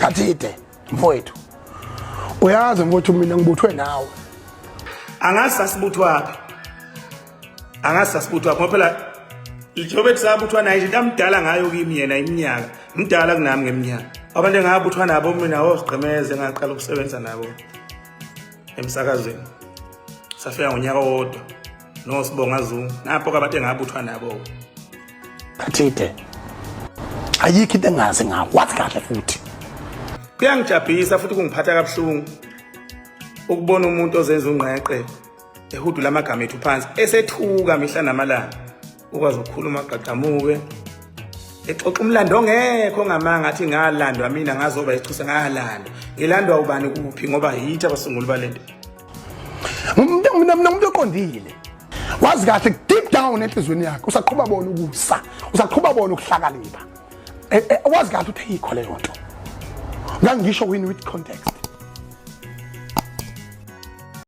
Kathide mfowethu. Uyazi mfowethu mina ngibuthwe nawe. Angazi sasibuthwa. Angazi sasibuthwa ngoba phela Lijobe sabuthwa naye nje amdala ngayo kimi yena iminyaka. Mdala kunami ngeminyaka. Abantu engabuthwa nabo mina wozigqemeze ngaqala ukusebenza nabo emsakazweni. Safika ngonyaka owodwa noSibonga Zungu. Napho abantu engabuthwa nabo. Kathide. Ayikho into engazi ngawo. Wathi kahle futhi. Kuyangijabhisa futhi kungiphatha kabuhlungu ukubona umuntu ozenza ungqeqe ehudu lamagama ethu phansi esethuka mihla namalanga ukwazi ukukhuluma qaqamuke exoxa umlando ongekho ngamanga athi ngalandwa mina ngazoba ichuse ngalandwa ngilandwa ubani kuphi ngoba yithi abasunguli balento mina umuntu oqondile wazi kahle deep down enhlizweni yakhe usaqhuba bona ukusa usaqhuba bona ukuhlakanipha wazi kahle uthi ayikho leyo nto ngangisho wini with context